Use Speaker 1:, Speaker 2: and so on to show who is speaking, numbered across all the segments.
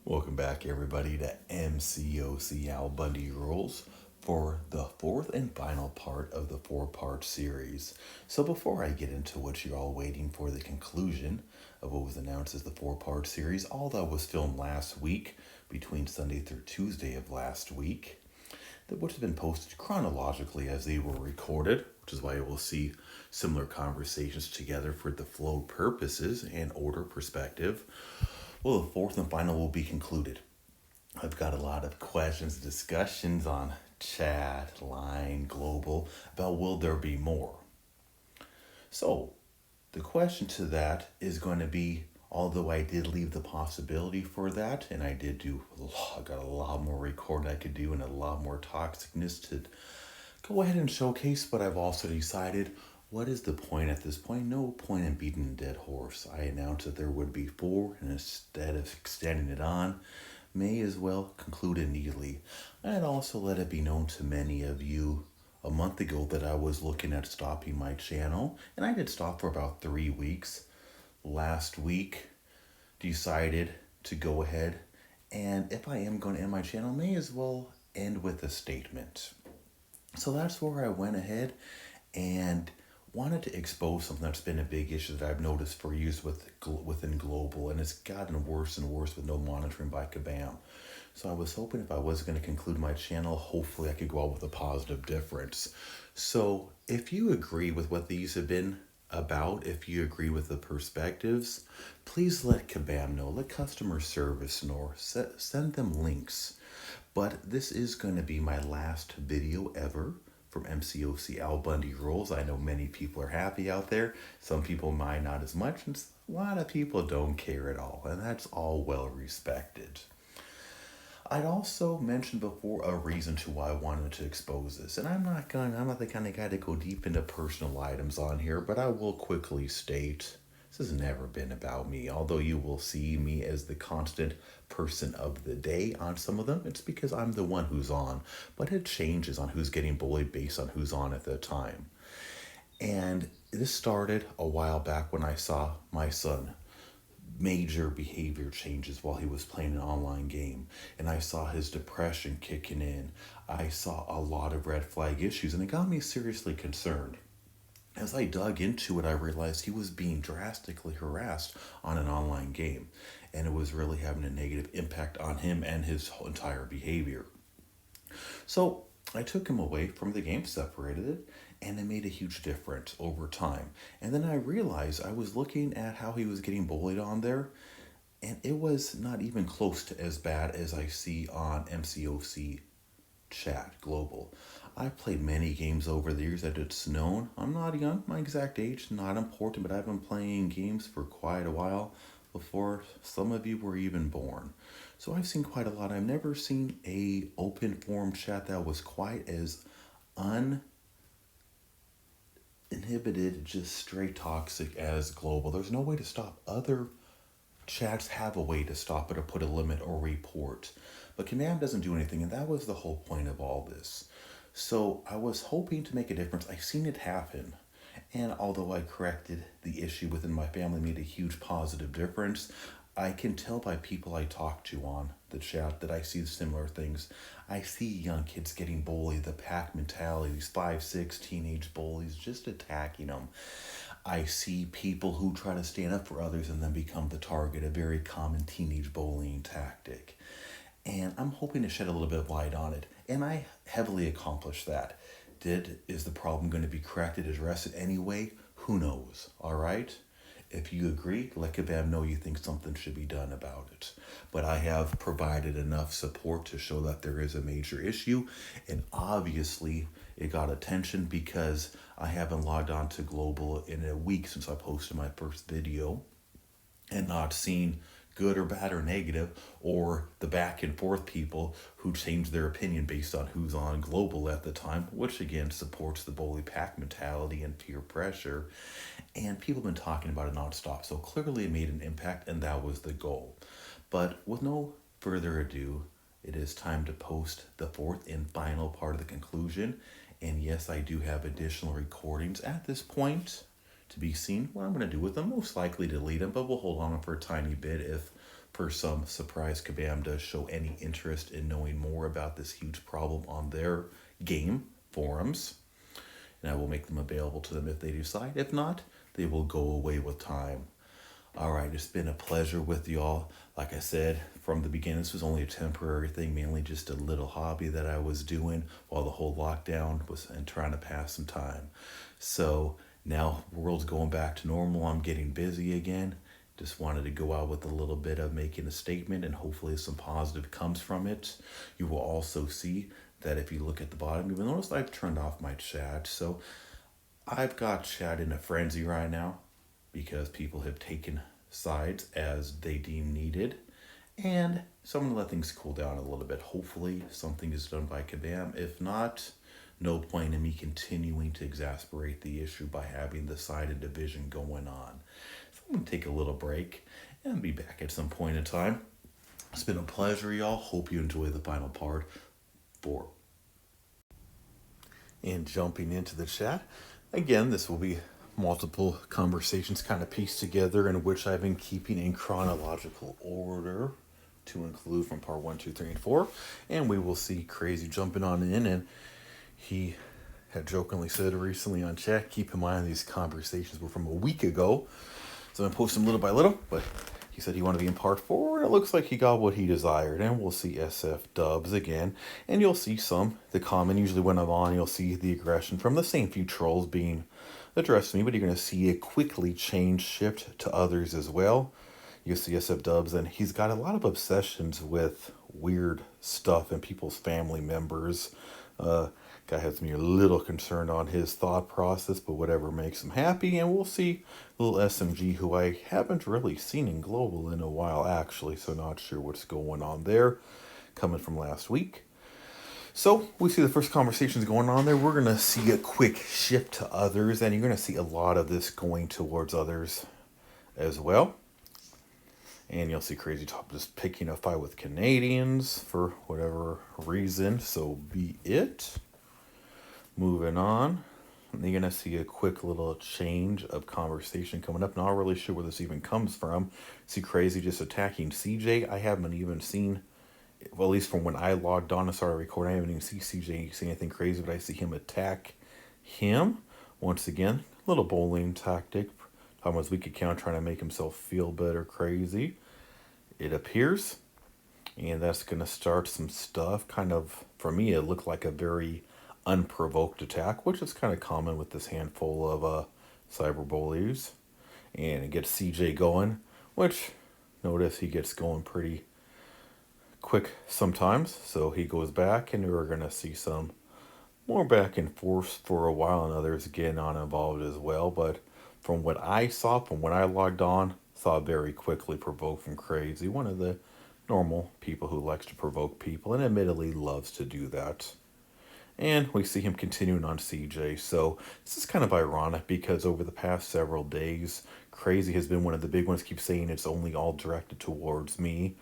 Speaker 1: Welcome back, everybody, to MCOC Al Bundy Rules for the fourth and final part of the four-part series. So before I get into what you're all waiting for, the conclusion of what was announced as the four-part series, all that was filmed last week, between Sunday through Tuesday of last week, which have been posted chronologically as they were recorded, which is why you will see similar conversations together for the flow purposes and order perspective. Well, the fourth and final will be concluded. I've got a lot of questions, discussions on chat, line, global, about will there be more? So, the question to that is going to be, although I did leave the possibility for that, and I got a lot more recording I could do and a lot more toxicness to go ahead and showcase, but I've also decided, what is the point at this point? No point in beating a dead horse. I announced that there would be four, and instead of extending it on, may as well conclude immediately. I'd also let it be known to many of you a month ago that I was looking at stopping my channel, and I did stop for about 3 weeks. Last week, decided to go ahead, and if I am going to end my channel, may as well end with a statement. So that's where I went ahead and wanted to expose something that's been a big issue that I've noticed for years within global, and it's gotten worse and worse with no monitoring by Kabam. So I was hoping if I was going to conclude my channel, hopefully I could go out with a positive difference. So if you agree with what these have been about, if you agree with the perspectives, please let Kabam know, let customer service know, send them links. But this is going to be my last video ever from MCOC Al Bundy Rules. I know many people are happy out there. Some people might not as much, and a lot of people don't care at all, and that's all well respected. I'd also mentioned before a reason to why I wanted to expose this, and I'm not the kind of guy to go deep into personal items on here, but I will quickly state this has never been about me. Although you will see me as the constant person of the day on some of them, it's because I'm the one who's on, but it changes on who's getting bullied based on who's on at the time. And this started a while back when I saw my son major behavior changes while he was playing an online game, and I saw his depression kicking in. I saw a lot of red flag issues, and it got me seriously concerned. As I dug into it, I realized he was being drastically harassed on an online game, and it was really having a negative impact on him and his entire behavior. So I took him away from the game, separated it, and it made a huge difference over time. And then I realized I was looking at how he was getting bullied on there, and it was not even close to as bad as I see on MCOC chat global. I've played many games over the years that it's known. I'm not young, my exact age, not important, but I've been playing games for quite a while before some of you were even born. So I've seen quite a lot. I've never seen a open forum chat that was quite as uninhibited, just straight toxic as global. There's no way to stop. Other chats have a way to stop it or put a limit or report. But Command doesn't do anything, and that was the whole point of all this. So I was hoping to make a difference. I've seen it happen. And although I corrected the issue within my family, made a huge positive difference, I can tell by people I talk to on the chat that I see similar things. I see young kids getting bullied, the pack mentality, these 5, 6 teenage bullies just attacking them. I see people who try to stand up for others and then become the target, a very common teenage bullying tactic. And I'm hoping to shed a little bit of light on it. And I heavily accomplished that. Is the problem going to be corrected, addressed anyway? Who knows, all right? If you agree, let Kabam know you think something should be done about it. But I have provided enough support to show that there is a major issue. And obviously, it got attention because I haven't logged on to Global in a week since I posted my first video and not seen good or bad or negative, or the back and forth people who change their opinion based on who's on global at the time, which again supports the bully pack mentality and peer pressure. And people have been talking about it nonstop. So clearly it made an impact, and that was the goal. But with no further ado, it is time to post the fourth and final part of the conclusion. And yes, I do have additional recordings at this point to be seen. What I'm going to do with them, most likely delete them, but we'll hold on for a tiny bit if For some, Surprise Kabam does show any interest in knowing more about this huge problem on their game forums, and I will make them available to them if they decide. If not, they will go away with time. All right, it's been a pleasure with y'all. Like I said, from the beginning, this was only a temporary thing, mainly just a little hobby that I was doing while the whole lockdown was and trying to pass some time. So now world's going back to normal. I'm getting busy again. Just wanted to go out with a little bit of making a statement, and hopefully some positive comes from it. You will also see that if you look at the bottom, you will notice I've turned off my chat. So I've got chat in a frenzy right now because people have taken sides as they deem needed. And so I'm going to let things cool down a little bit. Hopefully something is done by Kabam. If not, no point in me continuing to exasperate the issue by having the side of division going on. So I'm going to take a little break and be back at some point in time. It's been a pleasure, y'all. Hope you enjoy the final part. 4. And jumping into the chat, again, this will be multiple conversations kind of pieced together in which I've been keeping in chronological order to include from part 1, 2, 3, and 4. And we will see Crazy jumping on in, and he had jokingly said recently on chat, keep in mind these conversations were from a week ago. So I'm posting little by little, but he said he wanted to be in part 4, and it looks like he got what he desired. And we'll see SF dubs again, and you'll see the comment. Usually when I'm on, you'll see the aggression from the same few trolls being addressed to me, but you're going to see a quickly change shift to others as well. You'll see SF dubs, and he's got a lot of obsessions with weird stuff and people's family members. Guy has me a little concerned on his thought process, but whatever makes him happy. And we'll see little SMG, who I haven't really seen in Global in a while, actually, so not sure what's going on there, coming from last week. So we see the first conversations going on there. We're going to see a quick shift to others, and you're going to see a lot of this going towards others as well. And you'll see Crazy Top just picking a fight with Canadians for whatever reason, so be it. Moving on, you're going to see a quick little change of conversation coming up. Not really sure where this even comes from. See Crazy just attacking CJ. I haven't even seen, well, at least from when I logged on and started recording, I haven't even seen CJ say anything crazy, but I see him attack him. Once again, little bowling tactic. Thomas weak account trying to make himself feel better crazy, it appears. And that's going to start some stuff. Kind of, for me, it looked like a very unprovoked attack, which is kind of common with this handful of cyber bullies. And it gets CJ going, which, notice he gets going pretty quick sometimes. So he goes back, and we're going to see some more back and forth for a while, and others getting on involved as well. But from what I saw, from when I logged on, saw very quickly provoke from Crazy, one of the normal people who likes to provoke people and admittedly loves to do that. And we see him continuing on CJ. So this is kind of ironic because over the past several days, Crazy has been one of the big ones, keep saying it's only all directed towards me.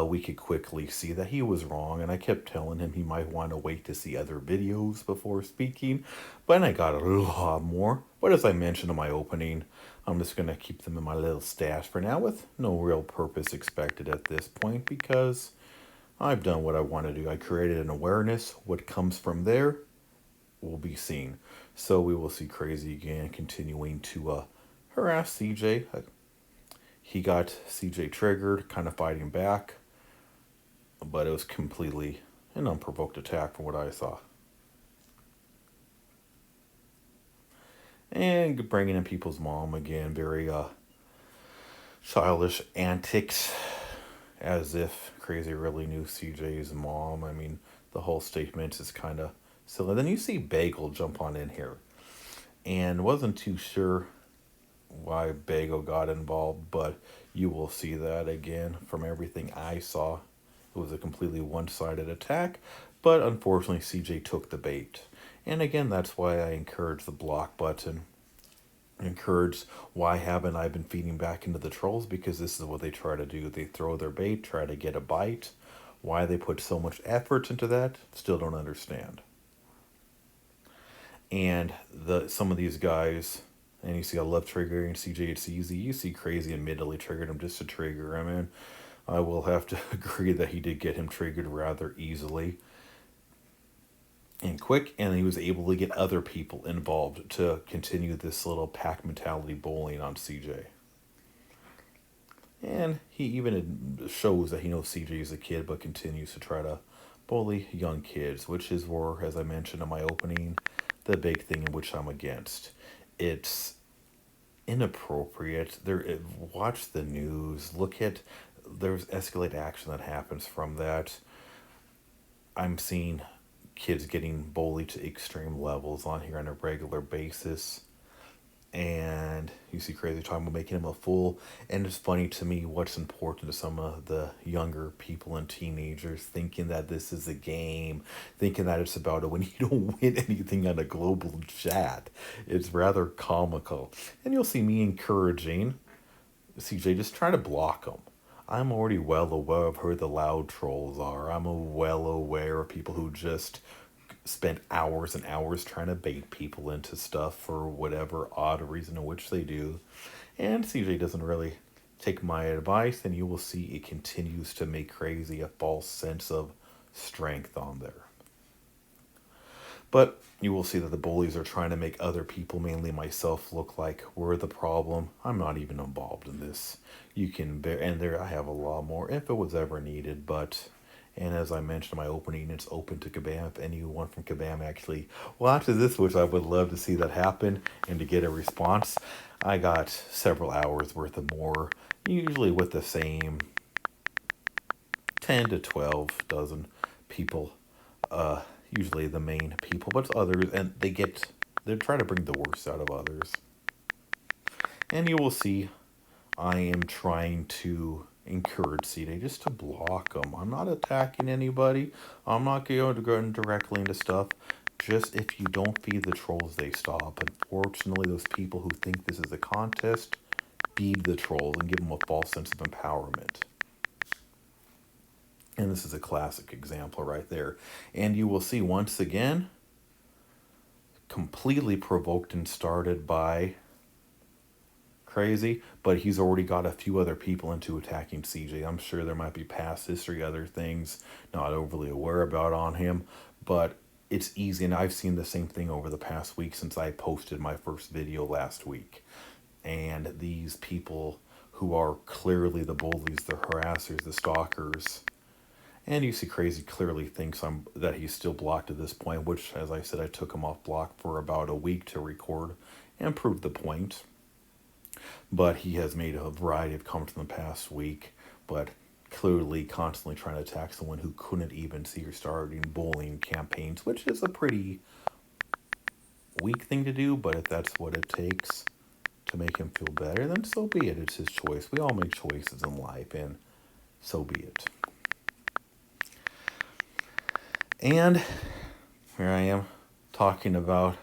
Speaker 1: We could quickly see that he was wrong, and I kept telling him he might want to wait to see other videos before speaking, but I got a lot more. But as I mentioned in my opening, I'm just going to keep them in my little stash for now with no real purpose expected at this point because I've done what I want to do. I created an awareness. What comes from there will be seen. So we will see Crazy again continuing to harass CJ. He got CJ triggered, kind of fighting back, but it was completely an unprovoked attack from what I saw. And bringing in people's mom again, very childish antics, as if Crazy really knew CJ's mom. I mean, the whole statement is kind of silly. Then you see Bagel jump on in here, and wasn't too sure why Bagel got involved, but you will see that again from everything I saw. It was a completely one-sided attack, but unfortunately CJ took the bait. And again, that's why I encourage the block button. Encourage why haven't I been feeding back into the trolls, because this is what they try to do. They throw their bait, try to get a bite. Why they put so much effort into that, still don't understand. And some of these guys, and you see I love triggering CJ, it's easy. You see Crazy admittedly triggered him just to trigger him, and I will have to agree that he did get him triggered rather easily and quick, and he was able to get other people involved to continue this little pack mentality bullying on CJ. And he even shows that he knows CJ is a kid, but continues to try to bully young kids, which is where, as I mentioned in my opening, the big thing in which I'm against. It's inappropriate. Watch the news. Look at there's escalated action that happens from that. I'm seeing kids getting bullied to extreme levels on here on a regular basis. And you see Crazy talking about making him a fool. And it's funny to me what's important to some of the younger people and teenagers thinking that this is a game, thinking that it's about it when you don't win anything on a global chat. It's rather comical. And you'll see me encouraging CJ, just try to block them. I'm already well aware of who the loud trolls are. I'm well aware of people who just spent hours and hours trying to bait people into stuff for whatever odd reason in which they do. And CJ doesn't really take my advice, and you will see it continues to make Crazy a false sense of strength on there. But you will see that the bullies are trying to make other people, mainly myself, look like we're the problem. I'm not even involved in this. You can bear, and there I have a lot more if it was ever needed, but and as I mentioned in my opening, it's open to Kabam if anyone from Kabam actually watches this, which I would love to see that happen and to get a response. I got several hours worth of more, usually with the same 10 to 12 dozen people, usually the main people, but others, and they try to bring the worst out of others. And you will see I am trying to encourage CJ just to block them. I'm not attacking anybody. I'm not going directly into stuff. Just if you don't feed the trolls, they stop. Unfortunately, those people who think this is a contest feed the trolls and give them a false sense of empowerment. And this is a classic example right there. And you will see once again, completely provoked and started by Crazy, but he's already got a few other people into attacking CJ. I'm sure there might be past history, other things not overly aware about on him, but it's easy. And I've seen the same thing over the past week since I posted my first video last week. And these people who are clearly the bullies, the harassers, the stalkers, and you see Crazy clearly thinks that he's still blocked at this point, which, as I said, I took him off block for about a week to record and prove the point. But he has made a variety of comments in the past week, but clearly constantly trying to attack someone who couldn't even see or starting bullying campaigns, which is a pretty weak thing to do, but if that's what it takes to make him feel better, then so be it. It's his choice. We all make choices in life, and so be it. And here I am talking about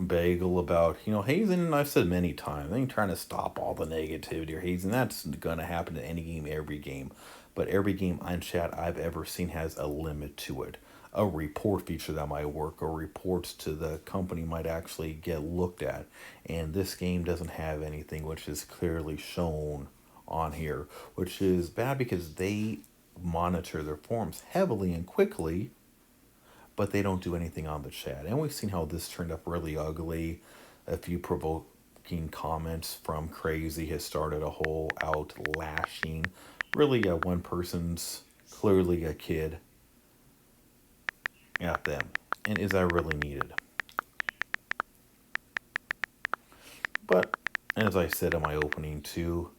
Speaker 1: Bagel, about hazing, and I've said many times I ain't trying to stop all the negativity or hazing. That's gonna happen in any game, every game, but every game on chat I've ever seen has a limit to it. A report feature that might work, or reports to the company might actually get looked at, and this game doesn't have anything which is clearly shown on here, which is bad because they monitor their forums heavily and quickly, but they don't do anything on the chat. And we've seen how this turned up really ugly. A few provoking comments from Crazy has started a whole out lashing. Really, one person's clearly a kid at them. And is that really needed? But as I said in my opening too,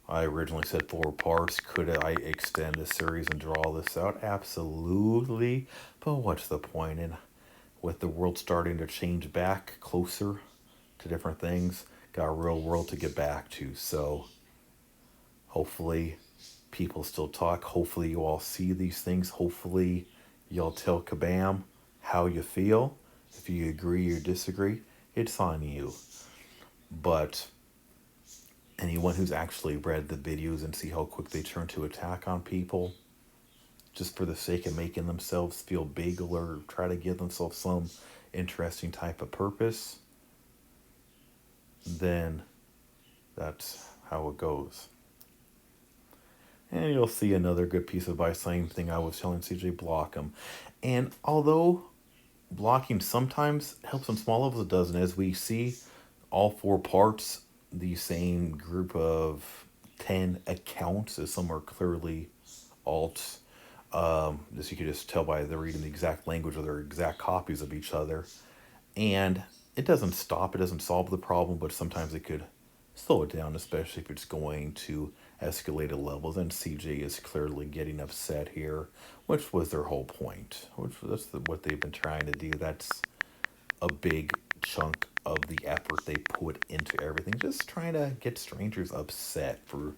Speaker 1: I originally said 4 parts. Could I extend the series and draw this out? Absolutely. But what's the point? And with the world starting to change back closer to different things, got a real world to get back to. So hopefully people still talk. Hopefully you all see these things. Hopefully y'all tell Kabam how you feel. If you agree or disagree, it's on you. But anyone who's actually read the videos and see how quick they turn to attack on people just for the sake of making themselves feel big or try to give themselves some interesting type of purpose, then that's how it goes. And you'll see another good piece of advice, same thing I was telling CJ, block him. And although blocking sometimes helps on small levels, it doesn't. As we see, all four parts, the same group of 10 accounts, as some are clearly alts. This you can just tell by they're reading the exact language or their exact copies of each other. And it doesn't stop, it doesn't solve the problem, but sometimes it could slow it down, especially if it's going to escalated levels. And CJ is clearly getting upset here, which was their whole point. What they've been trying to do. That's a big chunk of the effort they put into everything. Just trying to get strangers upset for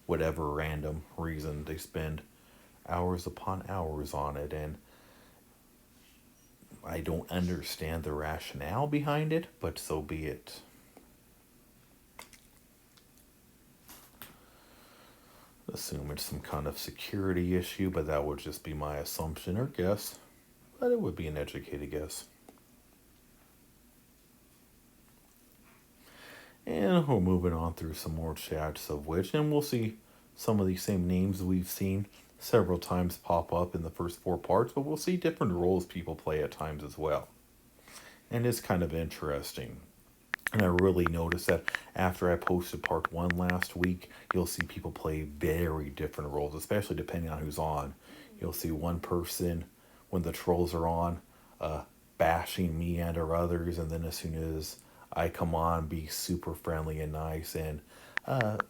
Speaker 1: whatever random reason. They spend hours upon hours on it, and I don't understand the rationale behind it, but so be it. Assume it's some kind of security issue, but that would just be my assumption or guess. But it would be an educated guess. And we're moving on through some more chats of which, and we'll see some of these same names we've seen several times pop up in the first four parts, but we'll see different roles people play at times as well. And it's kind of interesting. And I really noticed that after I posted part one last week, you'll see people play very different roles, especially depending on who's on. You'll see one person when the trolls are on, bashing me and or others, and then as soon as I come on, be super friendly and nice and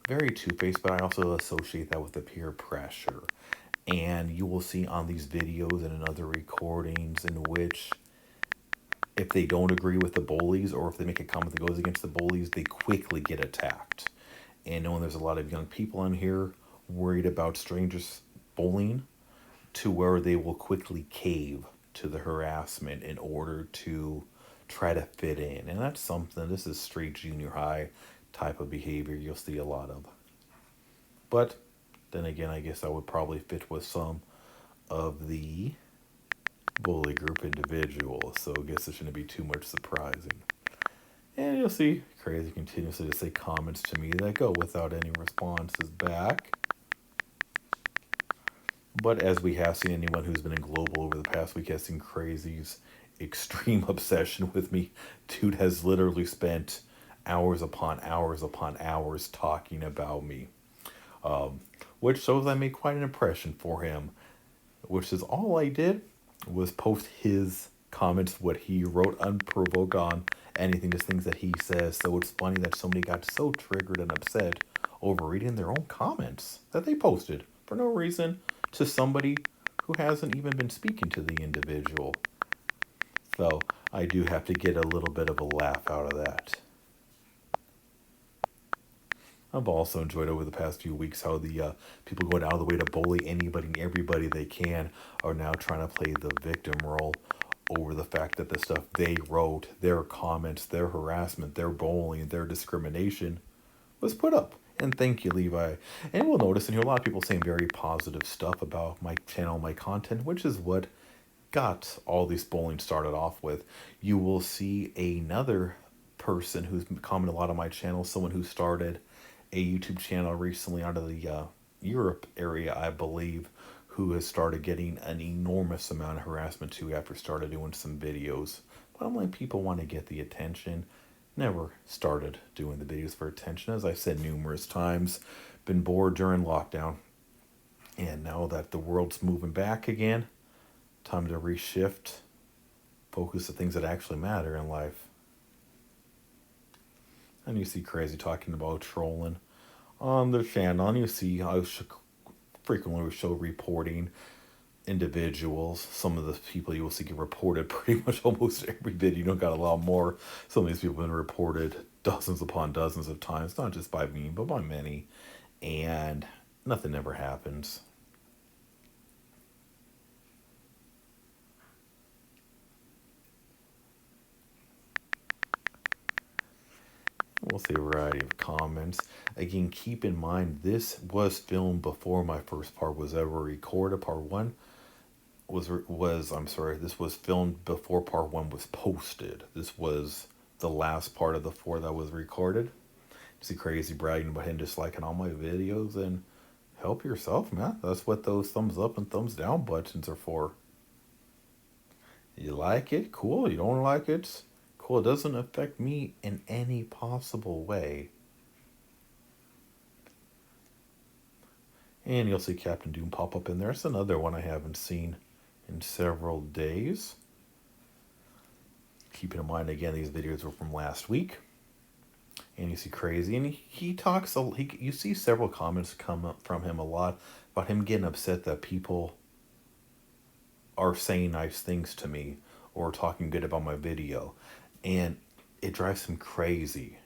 Speaker 1: very two-faced, but I also associate that with the peer pressure. And you will see on these videos and in other recordings in which if they don't agree with the bullies or if they make a comment that goes against the bullies, they quickly get attacked. And knowing there's a lot of young people on here worried about strangers bullying, to where they will quickly cave to the harassment in order to try to fit in. And that's something, this is straight junior high type of behavior you'll see a lot of. But then again, I guess I would probably fit with some of the bully group individuals, so I guess it shouldn't be too much surprising. And you'll see Crazy continuously to say comments to me that go without any responses back. But as we have seen, anyone who's been in Global over the past week has seen Crazy's extreme obsession with me. Dude has literally spent hours upon hours upon hours talking about me. Which shows I made quite an impression for him. Which is all I did was post his comments, what he wrote unprovoked on anything, just things that he says. So it's funny that somebody got so triggered and upset over reading their own comments that they posted for no reason to somebody who hasn't even been speaking to the individual. So I do have to get a little bit of a laugh out of that. I've also enjoyed over the past few weeks how the people going out of the way to bully anybody and everybody they can are now trying to play the victim role over the fact that the stuff they wrote, their comments, their harassment, their bullying, their discrimination was put up. And thank you, Levi. And we'll notice and hear a lot of people saying very positive stuff about my channel, my content, which is what got all this bullying started off with. You will see another person who's commented a lot on my channel, someone who started a YouTube channel recently out of the Europe area, I believe, who has started getting an enormous amount of harassment too after started doing some videos. But I'm like, people want to get the attention. Never started doing the videos for attention. As I said numerous times, been bored during lockdown. And now that the world's moving back again, time to reshift, focus on things that actually matter in life. And you see Crazy talking about trolling on the channel. And you see I frequently show reporting individuals. Some of the people you will see get reported pretty much almost every video. You don't got a lot more. Some of these people have been reported dozens upon dozens of times, not just by me, but by many. And nothing ever happens. We'll see a variety of comments. Again, keep in mind, this was filmed before my first part was ever recorded. Part one this was filmed before part one was posted. This was the last part of the four that was recorded. See Crazy bragging about him disliking all my videos, and Help yourself, man. That's what those thumbs up and thumbs down buttons are for. You like it? Cool. You don't like it? Cool. It doesn't affect me in any possible way. And you'll see Captain Doom pop up in there. It's another one I haven't seen in several days. Keeping in mind, again, these videos were from last week. And you see Crazy, and he talks, you see several comments come up from him a lot about him getting upset that people are saying nice things to me or talking good about my video. And it drives him crazy.